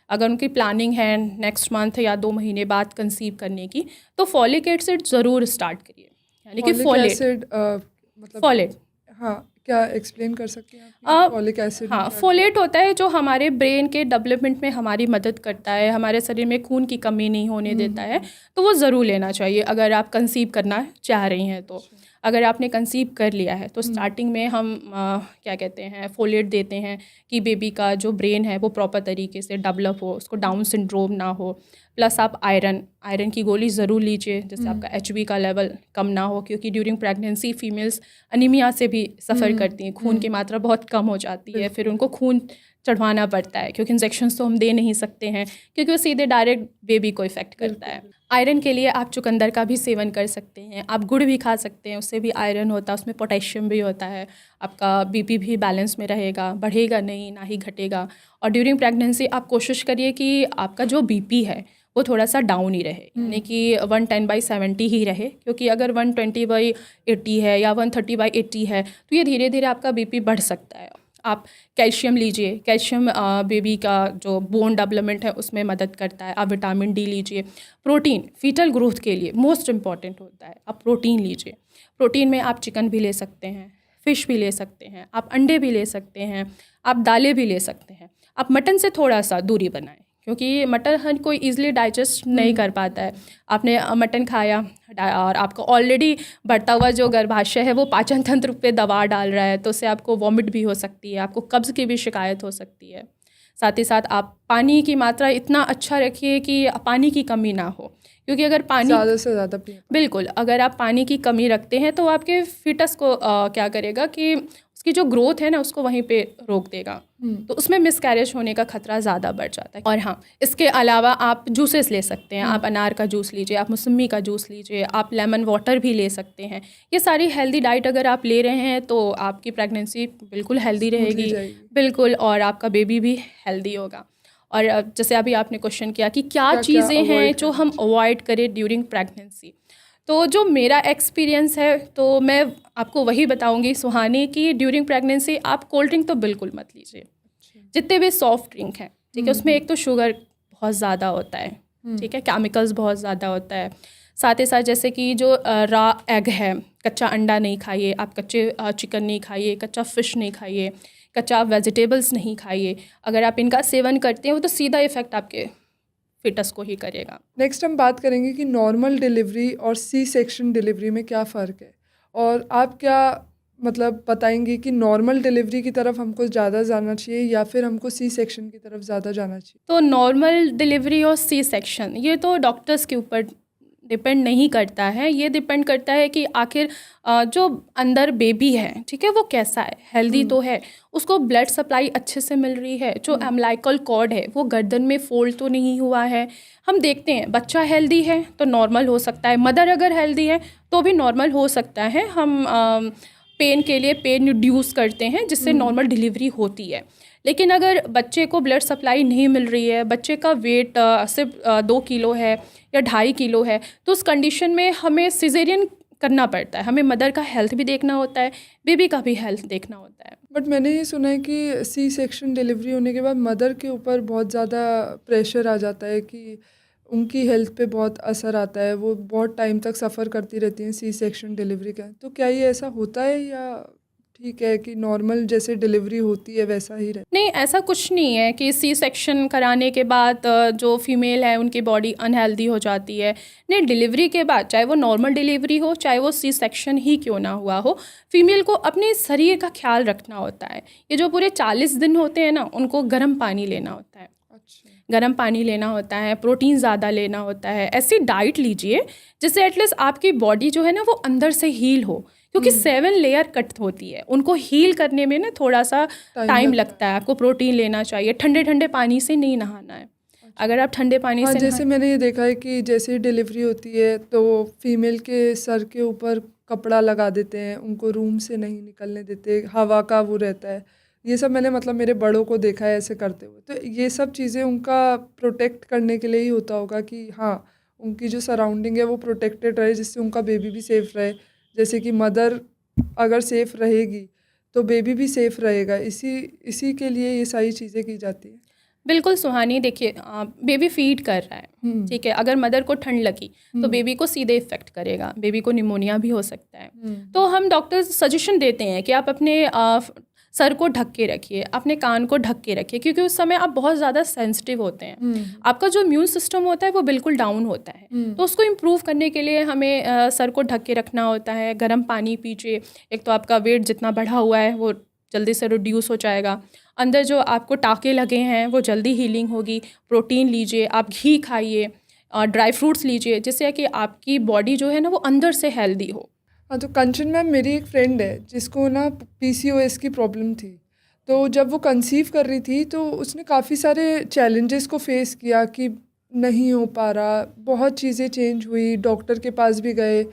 Speaker 1: अगर उनकी प्लानिंग है नेक्स्ट मंथ या 2 महीने बाद कंसीव करने की, तो फॉलिक एसिड ज़रूर स्टार्ट करिए, यानी कि
Speaker 2: फोलेट मतलब
Speaker 1: फॉलेट।
Speaker 2: हाँ, क्या एक्सप्लेन कर सकते हैं फॉलिक एसिड?
Speaker 1: हाँ, फोलेट होता है जो हमारे ब्रेन के डेवलपमेंट में हमारी मदद करता है, हमारे शरीर में खून की कमी नहीं होने देता है, तो वो ज़रूर लेना चाहिए अगर आप कंसीव करना चाह रही हैं। तो अगर आपने कंसीव कर लिया है तो स्टार्टिंग में हम क्या कहते हैं, फोलेट देते हैं कि बेबी का जो ब्रेन है वो प्रॉपर तरीके से डेवलप हो, उसको डाउन सिंड्रोम ना हो। प्लस आप आयरन की गोली ज़रूर लीजिए, जिससे आपका HB का लेवल कम ना हो, क्योंकि ड्यूरिंग प्रेगनेंसी फीमेल्स अनीमिया से भी सफ़र करती हैं, खून की मात्रा बहुत कम हो जाती है, फिर उनको खून चढ़वाना पड़ता है, क्योंकि इंजेक्शंस तो हम दे नहीं सकते हैं, क्योंकि वो सीधे डायरेक्ट बेबी को इफ़ेक्ट करता है। आयरन के लिए आप चुकंदर का भी सेवन कर सकते हैं, आप गुड़ भी खा सकते हैं, उससे भी आयरन होता है, उसमें पोटेशियम भी होता है, आपका BP भी बैलेंस में रहेगा, बढ़ेगा नहीं ना ही घटेगा। और ड्यूरिंग प्रेगनेंसी आप कोशिश करिए कि आपका जो BP है वो थोड़ा सा डाउन ही रहे, यानी कि 110/70 ही रहे, क्योंकि अगर 120/80 है या 130/80 है तो ये धीरे धीरे आपका BP बढ़ सकता है। आप कैल्शियम लीजिए, कैल्शियम बेबी का जो बोन डेवलपमेंट है उसमें मदद करता है। आप विटामिन D लीजिए। प्रोटीन फीटल ग्रोथ के लिए मोस्ट इम्पॉर्टेंट होता है, आप प्रोटीन लीजिए। प्रोटीन में आप चिकन भी ले सकते हैं, फ़िश भी ले सकते हैं, आप अंडे भी ले सकते हैं, आप दालें भी ले सकते हैं। आप मटन से थोड़ा सा दूरी बनाएं, क्योंकि मटन हर कोई ईज़िली डाइजेस्ट नहीं कर पाता है। आपने मटन खाया और आपका ऑलरेडी बढ़ता हुआ जो गर्भाशय है वो पाचन तंत्र पे दबाव डाल रहा है, तो उससे आपको वॉमिट भी हो सकती है, आपको कब्ज़ की भी शिकायत हो सकती है। साथ ही साथ आप पानी की मात्रा इतना अच्छा रखिए कि पानी की कमी ना हो, क्योंकि अगर पानी
Speaker 2: ज़्यादा से ज़्यादा पिए।
Speaker 1: बिल्कुल, अगर आप पानी की कमी रखते हैं तो आपके फीटस को क्या करेगा कि उसकी जो ग्रोथ है ना उसको वहीं पे रोक देगा, तो उसमें मिसकैरेज होने का खतरा ज़्यादा बढ़ जाता है। और हाँ, इसके अलावा आप जूसेस ले सकते हैं, आप अनार का जूस लीजिए, आप मौसमी का जूस लीजिए, आप लेमन वाटर भी ले सकते हैं। ये सारी हेल्दी डाइट अगर आप ले रहे हैं तो आपकी प्रेगनेंसी बिल्कुल हेल्दी रहेगी, बिल्कुल, और आपका बेबी भी हेल्दी होगा। और जैसे अभी आपने क्वेश्चन किया कि क्या चीज़ें हैं जो हम अवॉइड करें ड्यूरिंग प्रेगनेंसी, तो जो मेरा एक्सपीरियंस है तो मैं आपको वही बताऊंगी सुहानी, कि ड्यूरिंग प्रेगनेंसी आप कोल्ड ड्रिंक तो बिल्कुल मत लीजिए। जितने भी सॉफ्ट ड्रिंक हैं, ठीक है, उसमें एक तो शुगर बहुत ज़्यादा होता है, ठीक है, केमिकल्स बहुत ज़्यादा होता है। साथ ही साथ जैसे कि जो रॉ एग है, कच्चा अंडा नहीं खाइए आप, कच्चे चिकन नहीं खाइए, कच्चा फ़िश नहीं खाइए, कच्चा वेजिटेबल्स नहीं खाइए। अगर आप इनका सेवन करते हैं वो तो सीधा इफ़ेक्ट आपके फिटस को ही करेगा।
Speaker 2: नेक्स्ट हम बात करेंगे कि नॉर्मल डिलीवरी और सी सेक्शन डिलीवरी में क्या फ़र्क है, और आप क्या मतलब बताएंगे कि नॉर्मल डिलीवरी की तरफ हमको ज़्यादा जाना चाहिए या फिर हमको सी सेक्शन की तरफ ज़्यादा जाना चाहिए?
Speaker 1: तो नॉर्मल डिलीवरी और सी सेक्शन ये तो डॉक्टर्स के ऊपर डिपेंड नहीं करता है, ये डिपेंड करता है कि आखिर जो अंदर बेबी है, ठीक है, वो कैसा है, हेल्दी तो है, उसको ब्लड सप्लाई अच्छे से मिल रही है, जो अम्बिलिकल कॉर्ड है वो गर्दन में फोल्ड तो नहीं हुआ है। हम देखते हैं बच्चा हेल्दी है तो नॉर्मल हो सकता है, मदर अगर हेल्दी है तो भी नॉर्मल हो सकता है। हम पेन के लिए पेन रिड्यूस करते हैं जिससे नॉर्मल डिलीवरी होती है। लेकिन अगर बच्चे को ब्लड सप्लाई नहीं मिल रही है, बच्चे का वेट सिर्फ 2 किलो है या 2.5 किलो है, तो उस कंडीशन में हमें सिजेरियन करना पड़ता है। हमें मदर का हेल्थ भी देखना होता है, बेबी का भी हेल्थ देखना होता है।
Speaker 2: बट मैंने ये सुना है कि सी सेक्शन डिलीवरी होने के बाद मदर के ऊपर बहुत ज़्यादा प्रेशर आ जाता है कि उनकी हेल्थ पे बहुत असर आता है, वो बहुत टाइम तक सफ़र करती रहती हैं सी सेक्शन डिलीवरी का। तो क्या ये ऐसा होता है या ठीक है कि नॉर्मल जैसे डिलीवरी होती है वैसा ही रहता
Speaker 1: नहीं, ऐसा कुछ नहीं है कि सी सेक्शन कराने के बाद जो फीमेल है उनकी बॉडी अनहेल्दी हो जाती है। नहीं, डिलीवरी के बाद चाहे वो नॉर्मल डिलीवरी हो, चाहे वो सी सेक्शन ही क्यों ना हुआ हो, फीमेल को अपने शरीर का ख्याल रखना होता है। ये जो पूरे 40 दिन होते हैं ना, उनको गर्म पानी लेना होता है।
Speaker 2: अच्छा।
Speaker 1: गर्म पानी लेना होता है, प्रोटीन ज़्यादा लेना होता है, ऐसी डाइट लीजिए जिससे एटलीस्ट आपकी बॉडी जो है ना वो अंदर से हील हो, क्योंकि 7 लेयर कट होती है, उनको हील करने में ना थोड़ा सा टाइम लगता है। आपको प्रोटीन लेना चाहिए, ठंडे ठंडे पानी से नहीं नहाना है। अगर आप ठंडे पानी
Speaker 2: हाँ,
Speaker 1: से
Speaker 2: जैसे मैंने ये देखा है कि जैसे ही डिलीवरी होती है तो फीमेल के सर के ऊपर कपड़ा लगा देते हैं, उनको रूम से नहीं निकलने देते, हवा का वो रहता है। ये सब मैंने मतलब मेरे बड़ों को देखा है ऐसे करते हुए। तो ये सब चीज़ें उनका प्रोटेक्ट करने के लिए ही होता होगा कि हाँ, उनकी जो सराउंडिंग है वो प्रोटेक्टेड रहे, जिससे उनका बेबी भी सेफ़ रहे। जैसे कि मदर अगर सेफ़ रहेगी तो बेबी भी सेफ़ रहेगा। इसी के लिए ये सारी चीज़ें की जाती हैं।
Speaker 1: बिल्कुल सुहानी, देखिए बेबी फीड कर रहा है, ठीक है, अगर मदर को ठंड लगी तो बेबी को सीधे इफेक्ट करेगा, बेबी को निमोनिया भी हो सकता है। तो हम डॉक्टर्स सजेशन देते हैं कि आप अपने सर को ढक के रखिए, अपने कान को ढक के रखिए, क्योंकि उस समय आप बहुत ज़्यादा सेंसिटिव होते हैं। आपका जो इम्यून सिस्टम होता है वो बिल्कुल डाउन होता है। तो उसको इम्प्रूव करने के लिए हमें सर को ढक के रखना होता है। गर्म पानी पीजिए, एक तो आपका वेट जितना बढ़ा हुआ है वो जल्दी से रिड्यूस हो जाएगा, अंदर जो आपको टाँके लगे हैं वो जल्दी हीलिंग होगी। प्रोटीन लीजिए, आप घी खाइए, ड्राई फ्रूट्स लीजिए, जिससे कि आपकी बॉडी जो है ना वो अंदर से हेल्दी हो।
Speaker 2: हाँ, तो कंचन मैम, मेरी एक फ्रेंड है जिसको ना पीसीओएस की प्रॉब्लम थी। तो जब वो कंसीव कर रही थी तो उसने काफ़ी सारे चैलेंजेस को फेस किया कि नहीं हो पा रहा, बहुत चीज़ें चेंज हुई, डॉक्टर के पास भी गए,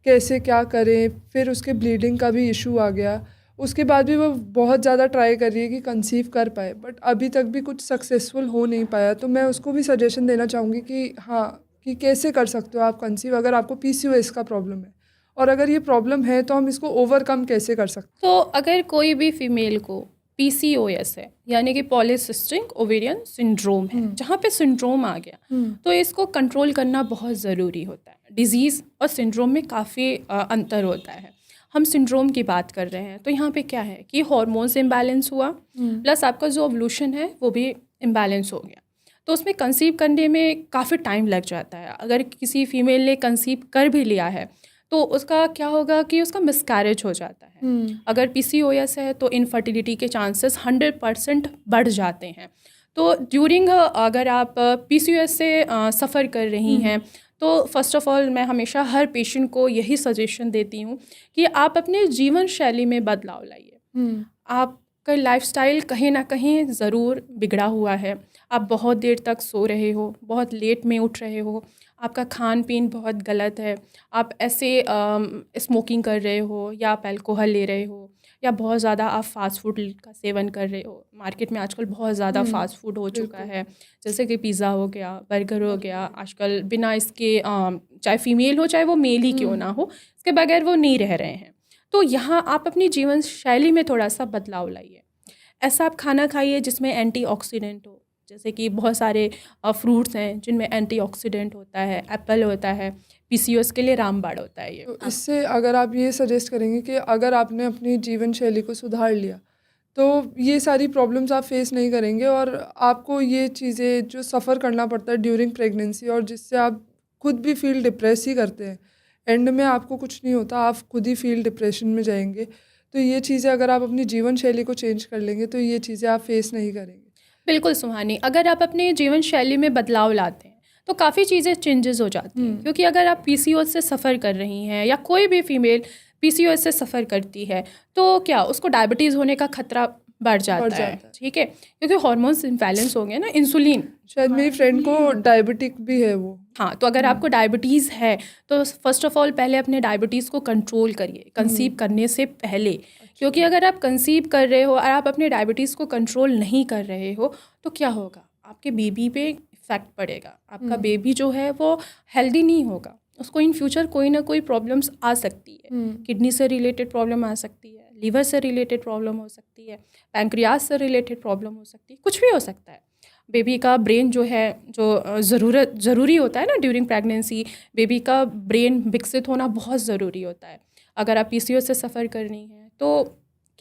Speaker 2: कैसे क्या करें, फिर उसके ब्लीडिंग का भी इशू आ गया। उसके बाद भी वो बहुत ज़्यादा ट्राई कर रही है कि कंसीव कर पाए, बट अभी तक भी कुछ सक्सेसफुल हो नहीं पाया। तो मैं उसको भी सजेशन देना चाहूँगी कि हाँ, कि कैसे कर सकते हो आप कंसीव अगर आपको पीसीओएस का प्रॉब्लम है, और अगर ये प्रॉब्लम है तो हम इसको ओवरकम कैसे कर सकते
Speaker 1: तो अगर कोई भी फीमेल को पीसीओएस है, यानी कि पॉलीसिस्टिक ओवेरियन सिंड्रोम है, जहाँ पे सिंड्रोम आ गया, तो इसको कंट्रोल करना बहुत ज़रूरी होता है। डिजीज़ और सिंड्रोम में काफ़ी अंतर होता है। हम सिंड्रोम की बात कर रहे हैं तो यहाँ पे क्या है कि हार्मोन्स इम्बैलेंस हुआ, प्लस आपका जो ओव्यूलेशन है वो भी इम्बैलेंस हो गया, तो उसमें कंसीव करने में काफ़ी टाइम लग जाता है। अगर किसी फीमेल ने कंसीव कर भी लिया है तो उसका क्या होगा कि उसका मिसकैरेज हो जाता है। अगर पीसीओएस है तो इनफर्टिलिटी के चांसेस 100% बढ़ जाते हैं। तो ड्यूरिंग अगर आप पीसीओएस से सफ़र कर रही हैं तो फर्स्ट ऑफ ऑल मैं हमेशा हर पेशेंट को यही सजेशन देती हूँ कि आप अपने जीवन शैली में बदलाव लाइए। आपका लाइफस्टाइल कहीं ना कहीं ज़रूर बिगड़ा हुआ है। आप बहुत देर तक सो रहे हो, बहुत लेट में उठ रहे हो, आपका खान पीन बहुत गलत है, आप ऐसे स्मोकिंग कर रहे हो या आप अल्कोहल ले रहे हो या बहुत ज़्यादा आप फास्ट फूड का सेवन कर रहे हो। मार्केट में आजकल बहुत ज़्यादा फास्ट फूड हो चुका है, जैसे कि पिज़्ज़ा हो गया, बर्गर हो गया। आजकल बिना इसके चाहे फीमेल हो चाहे वो मेल ही क्यों ना हो, इसके बगैर वो नहीं रह रहे हैं। तो यहाँ आप अपनी जीवन शैली में थोड़ा सा बदलाव लाइए। ऐसा आप खाना खाइए जिसमें एंटीऑक्सीडेंट हो, जैसे कि बहुत सारे फ्रूट्स हैं जिनमें एंटीऑक्सीडेंट होता है, एप्पल होता है, पीसीओएस के लिए रामबाण होता है ये।
Speaker 2: तो इससे अगर आप ये सजेस्ट करेंगे कि अगर आपने अपनी जीवन शैली को सुधार लिया तो ये सारी प्रॉब्लम्स आप फेस नहीं करेंगे और आपको ये चीज़ें जो सफ़र करना पड़ता है ड्यूरिंग प्रेगनेंसी और जिससे आप खुद भी फील डिप्रेस ही करते हैं, एंड में आपको कुछ नहीं होता, आप खुद ही फील डिप्रेशन में जाएंगे। तो ये चीज़ें अगर आप अपनी जीवन शैली को चेंज कर लेंगे तो ये चीज़ें आप फेस नहीं करेंगे।
Speaker 1: बिल्कुल सुहानी, अगर आप अपने जीवन शैली में बदलाव लाते हैं तो काफ़ी चीज़ें चेंजेस हो जाती हैं। क्योंकि अगर आप पीसीओएस से सफ़र कर रही हैं या कोई भी फीमेल पीसीओएस से सफ़र करती है तो क्या उसको डायबिटीज़ होने का खतरा बढ़ जाता है, ठीक है, क्योंकि हार्मोन्स इम्बैलेंस हो गए ना, इंसुलिन।
Speaker 2: शायद मेरी फ्रेंड को डायबिटिक भी है वो।
Speaker 1: हाँ, तो अगर आपको डायबिटीज़ है तो फर्स्ट ऑफ ऑल पहले अपने डायबिटीज़ को कंट्रोल करिए कंसीव करने से पहले। क्योंकि अगर आप कंसीव कर रहे हो और आप अपने डायबिटीज़ को कंट्रोल नहीं कर रहे हो तो क्या होगा, आपके बेबी पे इफेक्ट पड़ेगा। आपका बेबी जो है वो हेल्दी नहीं होगा, उसको इन फ्यूचर कोई ना कोई प्रॉब्लम्स आ सकती है। किडनी से रिलेटेड प्रॉब्लम आ सकती है, लीवर से रिलेटेड प्रॉब्लम हो सकती है, पैंक्रियास से रिलेटेड प्रॉब्लम हो सकती है, कुछ भी हो सकता है। बेबी का ब्रेन जो है, जो ज़रूरी होता है ना ड्यूरिंग प्रेगनेंसी, बेबी का ब्रेन विकसित होना बहुत ज़रूरी होता है। अगर आप पीसीओएस से सफ़र कर रही हैं तो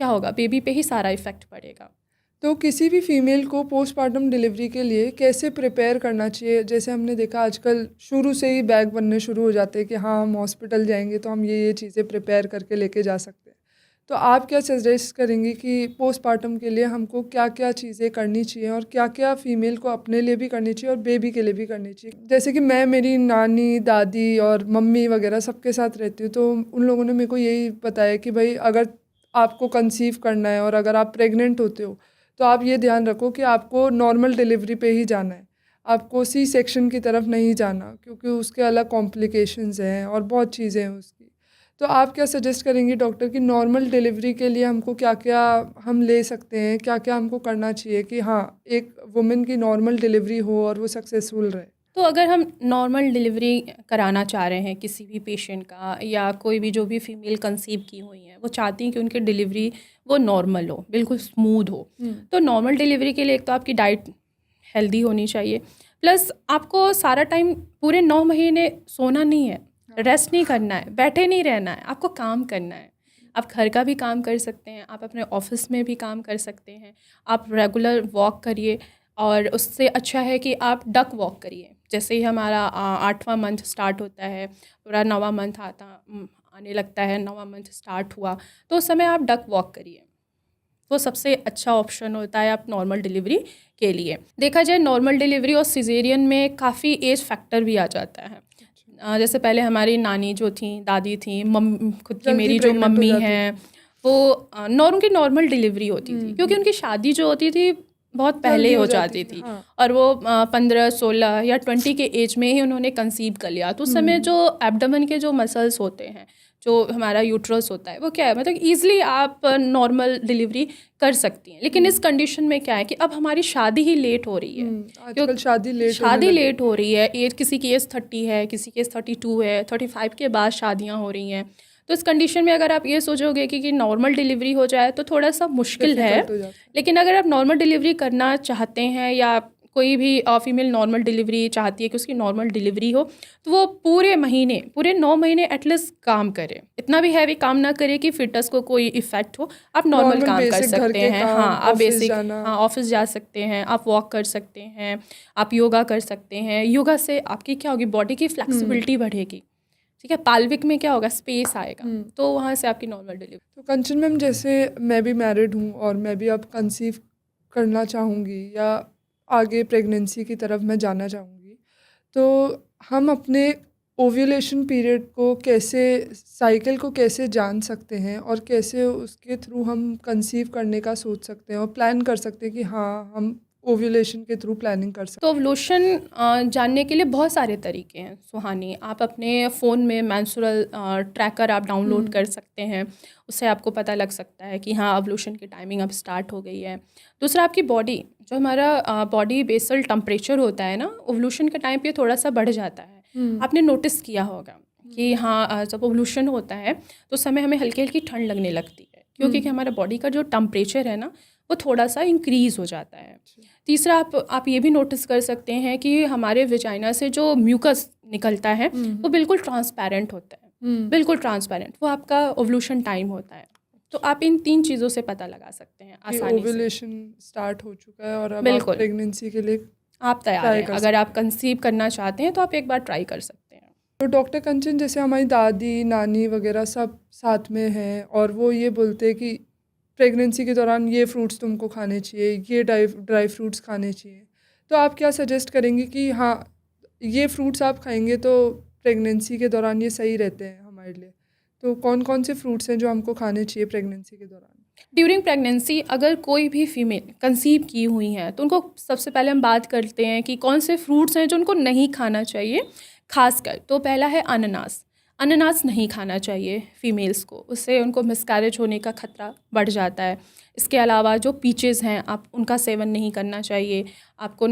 Speaker 1: क्या होगा, बेबी पे ही सारा इफ़ेक्ट पड़ेगा।
Speaker 2: तो किसी भी फीमेल को पोस्टमार्टम डिलीवरी के लिए कैसे प्रिपेयर करना चाहिए? जैसे हमने देखा आजकल शुरू से ही बैग बनने शुरू हो जाते हैं कि हाँ हम हॉस्पिटल जाएंगे तो हम ये चीज़ें प्रिपेयर करके लेके जा सकते हैं। तो आप क्या सजेस्ट करेंगी कि पोस्टमार्टम के लिए हमको क्या क्या चीज़ें करनी चाहिए और क्या क्या फ़ीमेल को अपने लिए भी करनी चाहिए और बेबी के लिए भी करनी चाहिए? जैसे कि मैं मेरी नानी, दादी और मम्मी वगैरह सबके साथ रहती हूँ, तो उन लोगों ने मेरे को यही बताया कि भाई अगर आपको कंसीव करना है और अगर आप प्रेग्नेंट होते हो तो आप ये ध्यान रखो कि आपको नॉर्मल डिलीवरी पे ही जाना है, आपको सी सेक्शन की तरफ नहीं जाना, क्योंकि उसके अलग कॉम्प्लिकेशंस हैं और बहुत चीज़ें हैं उसकी। तो आप क्या सजेस्ट करेंगी डॉक्टर कि नॉर्मल डिलीवरी के लिए हमको क्या क्या हम ले सकते हैं, क्या क्या हमको करना चाहिए कि हाँ एक वुमेन की नॉर्मल डिलीवरी हो और वो सक्सेसफुल रहे?
Speaker 1: तो अगर हम नॉर्मल डिलीवरी कराना चाह रहे हैं किसी भी पेशेंट का, या कोई भी जो भी फीमेल कंसीव की हुई हैं वो चाहती हैं कि उनकी डिलीवरी वो नॉर्मल हो, बिल्कुल स्मूथ हो, तो नॉर्मल डिलीवरी के लिए एक तो आपकी डाइट हेल्दी होनी चाहिए, प्लस आपको सारा टाइम पूरे 9 महीने सोना नहीं है, रेस्ट नहीं करना है, बैठे नहीं रहना है, आपको काम करना है। आप घर का भी काम कर सकते हैं, आप अपने ऑफिस में भी काम कर सकते हैं, आप रेगुलर वॉक करिए, और उससे अच्छा है कि आप डक वॉक करिए। जैसे ही हमारा 8वां मंथ स्टार्ट होता है, पूरा 9वां मंथ आने लगता है, 9वां मंथ स्टार्ट हुआ तो उस समय आप डक वॉक करिए, वो सबसे अच्छा ऑप्शन होता है आप नॉर्मल डिलीवरी के लिए। देखा जाए नॉर्मल डिलीवरी और सिजेरियन में काफ़ी एज फैक्टर भी आ जाता है। जैसे पहले हमारी नानी जो थी, दादी थी, खुद की मेरी जो मम्मी हैं वो उनकी नॉर्मल डिलीवरी होती थी, क्योंकि उनकी शादी जो होती थी बहुत पहले हो जाती थी, और वो 15, 16 या 20 के एज में ही उन्होंने कंसीव कर लिया। तो उस समय जो एब्डोमेन के जो मसल्स होते हैं, जो हमारा यूट्रस होता है, वो क्या है, मतलब ईजिली आप नॉर्मल डिलीवरी कर सकती हैं। लेकिन इस कंडीशन में क्या है कि अब हमारी शादी ही लेट हो रही है,
Speaker 2: आजकल शादी
Speaker 1: लेट हो रही है। एज किसी की एज 30 है, किसी की एज 32 है, 35 के बाद शादियाँ हो रही हैं। तो इस कंडीशन में अगर आप ये सोचोगे कि नॉर्मल डिलीवरी हो जाए तो थोड़ा सा मुश्किल है। लेकिन अगर आप नॉर्मल डिलीवरी करना चाहते हैं, या कोई भी फीमेल नॉर्मल डिलीवरी चाहती है कि उसकी नॉर्मल डिलीवरी हो, तो वो पूरे 9 महीने एटलीस्ट काम करे। इतना भी हैवी काम ना करे कि फिटस को कोई इफेक्ट हो। आप नॉर्मल काम कर सकते हैं, हाँ आप बेसिक, हाँ ऑफिस जा सकते हैं, आप वॉक कर सकते हैं, आप योगा कर सकते हैं। योगा से आपकी क्या होगी, बॉडी की फ्लेक्सिबिलिटी बढ़ेगी, ठीक है, पाल्विक में क्या होगा, स्पेस आएगा, तो वहाँ से आपकी नॉर्मल डिलीवरी।
Speaker 2: तो कंचन मैम, जैसे मैं भी मैरिड हूँ और मैं भी अब कंसीव करना चाहूँगी या आगे प्रेगनेंसी की तरफ मैं जाना चाहूँगी, तो हम अपने ओव्यूलेशन पीरियड को कैसे, साइकिल को कैसे जान सकते हैं और कैसे उसके थ्रू हम कंसीव करने का सोच सकते हैं और प्लान कर सकते हैं कि हाँ हम ओव्यूलेशन के थ्रू प्लानिंग कर सकते
Speaker 1: हैं। तो ओव्यूलेशन जानने के लिए बहुत सारे तरीके हैं सुहानी। आप अपने फ़ोन में मेंस्ट्रुअल ट्रैकर आप डाउनलोड कर सकते हैं, उससे आपको पता लग सकता है कि हाँ ओव्यूलेशन की टाइमिंग अब स्टार्ट हो गई है। दूसरा, आपकी बॉडी, जो हमारा बॉडी बेसल टेम्परेचर होता है ना, ओव्यूलेशन के टाइम पे थोड़ा सा बढ़ जाता है। आपने नोटिस किया होगा कि हाँ जब ओव्यूलेशन होता है तो उस समय हमें हल्की हल्की ठंड लगने लगती है, क्योंकि हमारा बॉडी का जो टेम्परेचर है ना वो थोड़ा सा इंक्रीज़ हो जाता है। तीसरा आप ये भी नोटिस कर सकते हैं कि हमारे विजाइना से जो म्यूकस निकलता है वो बिल्कुल ट्रांसपेरेंट होता है, बिल्कुल ट्रांसपेरेंट, वो आपका ओवल्यूशन टाइम होता है। तो आप इन 3 चीज़ों से पता लगा सकते हैं आसानी से।
Speaker 2: ओवुलेशन स्टार्ट हो चुका है और अब आप
Speaker 1: बिल्कुल।
Speaker 2: प्रेगनेंसी के लिए
Speaker 1: आप तैयार
Speaker 2: ट्राई
Speaker 1: हैं,
Speaker 2: कर
Speaker 1: अगर आप कंसीव करना चाहते हैं तो आप एक बार ट्राई कर सकते हैं।
Speaker 2: तो डॉक्टर कंचन, जैसे हमारी दादी नानी वगैरह सब साथ में हैं और वो ये बोलते हैं कि प्रेगनेंसी के दौरान ये फ्रूट्स तुमको खाने चाहिए, ये ड्राई फ्रूट्स खाने चाहिए, तो आप क्या सजेस्ट करेंगे कि हाँ ये फ्रूट्स आप खाएंगे तो प्रेगनेंसी के दौरान ये सही रहते हैं हमारे लिए? तो कौन कौन से फ्रूट्स हैं जो हमको खाने चाहिए प्रेगनेंसी के दौरान?
Speaker 1: ड्यूरिंग प्रेगनेंसी अगर कोई भी फीमेल कंसीव की हुई हैं तो उनको सबसे पहले हम बात करते हैं कि कौन से फ्रूट्स हैं जो उनको नहीं खाना चाहिए। खासकर तो पहला है अनानास। अनानास नहीं खाना चाहिए फ़ीमेल्स को, उससे उनको मिसकैरेज होने का खतरा बढ़ जाता है। इसके अलावा जो पीचेस हैं आप उनका सेवन नहीं करना चाहिए। आपको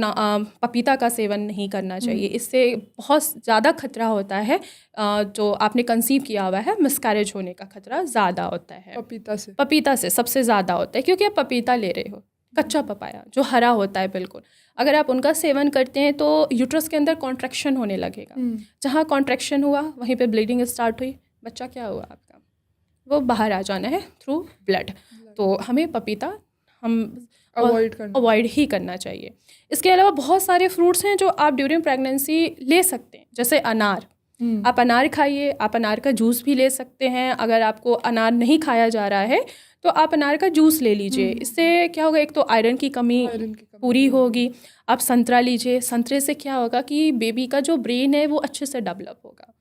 Speaker 1: पपीता का सेवन नहीं करना चाहिए, इससे बहुत ज़्यादा खतरा होता है। जो आपने कंसीव किया हुआ है मिसकैरेज होने का खतरा ज़्यादा होता है। पपीता से सबसे ज़्यादा होता है, क्योंकि आप पपीता ले रहे हो, कच्चा पपाया जो हरा होता है बिल्कुल, अगर आप उनका सेवन करते हैं तो यूट्रस के अंदर कॉन्ट्रैक्शन होने लगेगा। जहाँ कॉन्ट्रैक्शन हुआ वहीं पे ब्लीडिंग स्टार्ट हुई, बच्चा क्या हुआ आपका, वो बाहर आ जाना है थ्रू ब्लड। तो हमें पपीता अवॉइड ही करना चाहिए। इसके अलावा बहुत सारे फ्रूट्स हैं जो आप ड्यूरिंग प्रेगनेंसी ले सकते हैं, जैसे अनार। आप अनार खाइए, आप अनार का जूस भी ले सकते हैं। अगर आपको अनार नहीं खाया जा रहा है तो आप अनार का जूस ले लीजिए, इससे क्या होगा, एक तो आयरन की कमी पूरी होगी। आप संतरा लीजिए, संतरे से क्या होगा कि बेबी का जो ब्रेन है वो अच्छे से डेवलप होगा।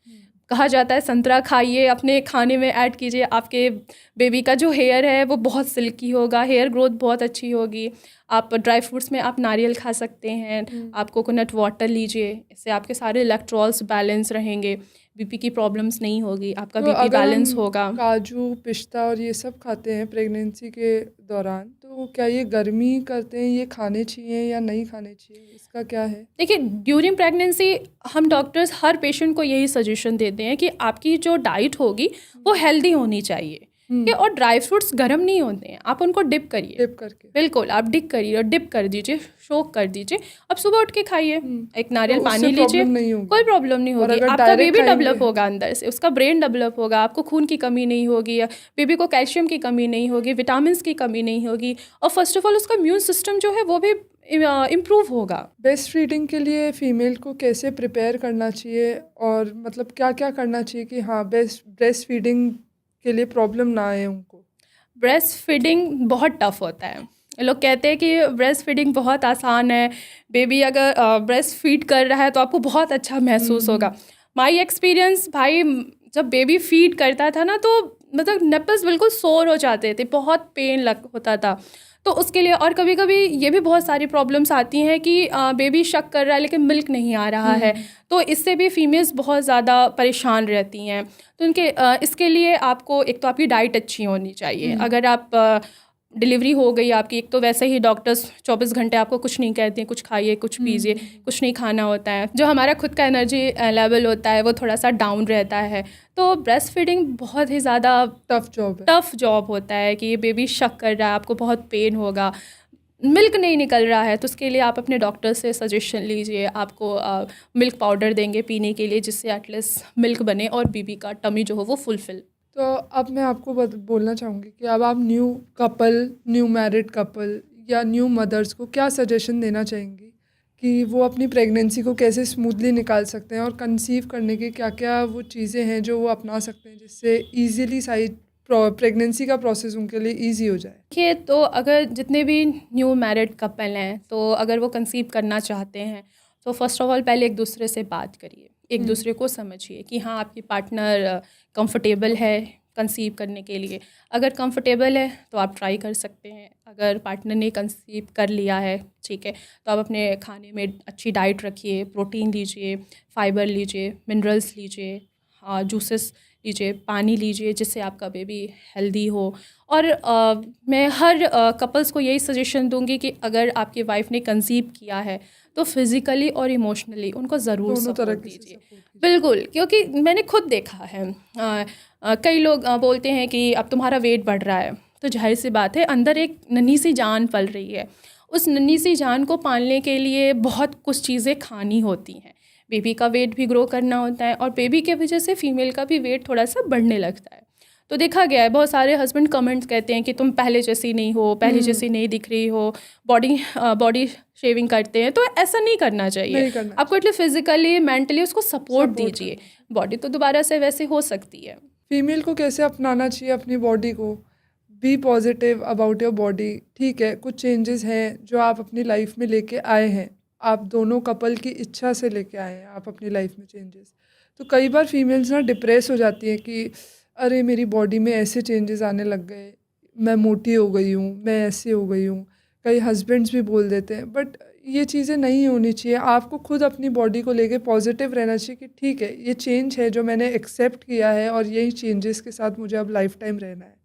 Speaker 1: कहा जाता है संतरा खाइए, अपने खाने में ऐड कीजिए, आपके बेबी का जो हेयर है वो बहुत सिल्की होगा, हेयर ग्रोथ बहुत अच्छी होगी। आप ड्राई फ्रूट्स में आप नारियल खा सकते हैं, आप कोकोनट वाटर लीजिए, इससे आपके सारे इलेक्ट्रॉल्स बैलेंस रहेंगे, बीपी की प्रॉब्लम्स नहीं होगी, आपका
Speaker 2: तो
Speaker 1: बीपी बैलेंस होगा।
Speaker 2: काजू पिस्ता और ये सब खाते हैं प्रेगनेंसी के दौरान, तो क्या ये गर्मी करते हैं, ये खाने चाहिए या नहीं खाने चाहिए, इसका क्या है?
Speaker 1: देखिए, ड्यूरिंग प्रेगनेंसी हम डॉक्टर्स हर पेशेंट को यही सजेशन देते हैं कि आपकी जो डाइट होगी वो हेल्दी होनी चाहिए। और ड्राई फ्रूट्स गर्म नहीं होते हैं, आप उनको डिप करिए,
Speaker 2: डिप करके,
Speaker 1: बिल्कुल आप डिप करिए और डिप कर दीजिए, शोक कर दीजिए, अब सुबह उठ के खाइए, एक नारियल पानी लीजिए, कोई प्रॉब्लम नहीं होगी। आपका बेबी डेवलप होगा, अंदर से उसका ब्रेन डेवलप होगा, आपको खून की कमी नहीं होगी, बेबी को कैल्शियम की कमी नहीं होगी, विटामिन की कमी नहीं होगी, और फर्स्ट ऑफ ऑल उसका इम्यून सिस्टम जो है वो भी इम्प्रूव होगा।
Speaker 2: ब्रेस्ट फीडिंग के लिए फ़ीमेल को कैसे प्रिपेयर करना चाहिए और मतलब क्या क्या करना चाहिए कि हाँ ब्रेस्ट फीडिंग के लिए प्रॉब्लम ना आए उनको?
Speaker 1: ब्रेस्ट फीडिंग बहुत टफ़ होता है। लोग कहते हैं कि ब्रेस्ट फीडिंग बहुत आसान है, बेबी अगर ब्रेस्ट फीड कर रहा है तो आपको बहुत अच्छा महसूस होगा। माई एक्सपीरियंस भाई, जब बेबी फीड करता था ना तो मतलब निप्पल्स बिल्कुल सोर हो जाते थे, बहुत पेन होता था। तो उसके लिए, और कभी कभी ये भी बहुत सारी प्रॉब्लम्स आती हैं कि बेबी शक कर रहा है लेकिन मिल्क नहीं आ रहा है, तो इससे भी फीमेल्स बहुत ज़्यादा परेशान रहती हैं। तो इसके लिए आपको एक तो आपकी डाइट अच्छी होनी चाहिए। अगर आप डिलीवरी हो गई आपकी, एक तो वैसे ही डॉक्टर्स 24 घंटे आपको कुछ नहीं कहते हैं, कुछ खाइए कुछ पीजिए, कुछ नहीं खाना होता है, जो हमारा खुद का एनर्जी लेवल होता है वो थोड़ा सा डाउन रहता है। तो ब्रेस्ट फीडिंग बहुत ही ज़्यादा टफ जॉब होता है कि ये बेबी शक कर रहा है, आपको बहुत पेन होगा, मिल्क नहीं निकल रहा है, तो उसके लिए आप अपने डॉक्टर से सजेशन लीजिए। आपको मिल्क पाउडर देंगे पीने के लिए, जिससे एटलीस्ट मिल्क बने और बेबी का टमी जो हो वो फुलफिल।
Speaker 2: तो अब मैं आपको बोलना चाहूँगी कि अब आप न्यू मैरिड कपल या न्यू मदर्स को क्या सजेशन देना चाहेंगी कि वो अपनी प्रेगनेंसी को कैसे स्मूथली निकाल सकते हैं और कंसीव करने के क्या क्या वो चीज़ें हैं जो वो अपना सकते हैं जिससे ईजीली सारी प्रेगनेंसी का प्रोसेस उनके लिए ईजी हो जाए?
Speaker 1: देखिए, तो अगर जितने भी न्यू मैरिड कपल हैं, तो अगर वो कंसीव करना चाहते हैं तो फर्स्ट ऑफ ऑल पहले एक दूसरे से बात करिए, एक दूसरे को समझिए कि हाँ आपकी पार्टनर कंफर्टेबल है कंसीव करने के लिए। अगर कंफर्टेबल है तो आप ट्राई कर सकते हैं। अगर पार्टनर ने कंसीव कर लिया है, ठीक है, तो आप अपने खाने में अच्छी डाइट रखिए, प्रोटीन लीजिए, फाइबर लीजिए, मिनरल्स लीजिए, जूसेस लीजिए, पानी लीजिए, जिससे आपका बेबी हेल्दी हो। और मैं हर कपल्स को यही सजेशन दूंगी कि अगर आपकी वाइफ ने कंसीव किया है तो फिज़िकली और इमोशनली उनको ज़रूर सपोर्ट दीजिए, बिल्कुल, क्योंकि मैंने खुद देखा है कई लोग बोलते हैं कि अब तुम्हारा वेट बढ़ रहा है, तो जाहिर सी बात है अंदर एक नन्ही सी जान पल रही है। उस नन्ही सी जान को पालने के लिए बहुत कुछ चीज़ें खानी होती हैं। बेबी का वेट भी ग्रो करना होता है और बेबी के वजह से फ़ीमेल का भी वेट थोड़ा सा बढ़ने लगता है। तो देखा गया है बहुत सारे हस्बैंड कमेंट्स कहते हैं कि तुम पहले जैसी नहीं हो, पहले जैसी नहीं दिख रही हो, बॉडी शेविंग करते हैं। तो ऐसा नहीं करना चाहिए,
Speaker 2: नहीं करना
Speaker 1: आपको एटलीस्ट फिजिकली मेंटली उसको सपोर्ट दीजिए, बॉडी तो दोबारा से वैसे हो सकती है।
Speaker 2: फीमेल को कैसे अपनाना चाहिए अपनी बॉडी को? Be positive about your body. ठीक है, कुछ चेंजेस हैं जो आप अपनी लाइफ में लेके आए हैं, आप दोनों कपल की इच्छा से लेके आए हैं आप अपनी लाइफ में चेंजेस। तो कई बार फीमेल्स ना डिप्रेस हो जाती हैं कि अरे मेरी बॉडी में ऐसे चेंजेस आने लग गए, मैं मोटी हो गई हूँ, मैं ऐसी हो गई हूँ। कई हस्बैंड्स भी बोल देते हैं, बट ये चीज़ें नहीं होनी चाहिए। आपको खुद अपनी बॉडी को लेके पॉजिटिव रहना चाहिए कि ठीक है, ये चेंज है जो मैंने एक्सेप्ट किया है और यही चेंजेस के साथ मुझे अब लाइफ टाइम रहना है।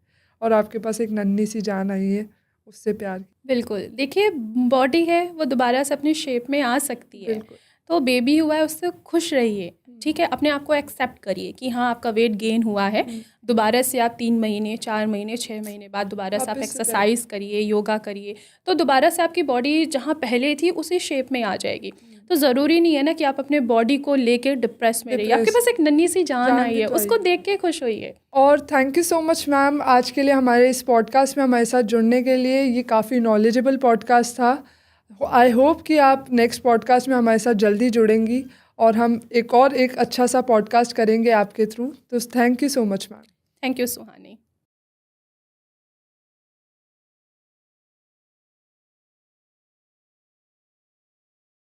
Speaker 2: और आपके पास एक नन्ही सी जान आई है, उससे प्यार की।
Speaker 1: बिल्कुल, देखिए बॉडी है वो दोबारा से अपनी शेप में आ सकती है।
Speaker 2: बिल्कुल।
Speaker 1: तो बेबी हुआ है उससे खुश रहिए, ठीक है, अपने आप को एक्सेप्ट करिए कि हाँ आपका वेट गेन हुआ है। दोबारा से आप 3 महीने 4 महीने 6 महीने बाद दोबारा से आप
Speaker 2: वापस से
Speaker 1: एक्सरसाइज करिए, योगा करिए, तो दोबारा से आपकी बॉडी जहाँ पहले थी उसी शेप में आ जाएगी। तो ज़रूरी नहीं है ना कि आप अपने बॉडी को लेके डिप्रेस में रहिए, आपके पास एक नन्ही सी जान आई है, उसको देख के खुश होइए।
Speaker 2: और thank you so much ma'am आज के लिए हमारे इस पॉडकास्ट में हमारे साथ जुड़ने के लिए। ये काफ़ी नॉलेजेबल पॉडकास्ट था। आई होप कि आप नेक्स्ट पॉडकास्ट में हमारे साथ जल्दी जुड़ेंगी और हम एक अच्छा सा पॉडकास्ट करेंगे आपके थ्रू। तो thank you so much ma'am.
Speaker 1: Thank you Suhani.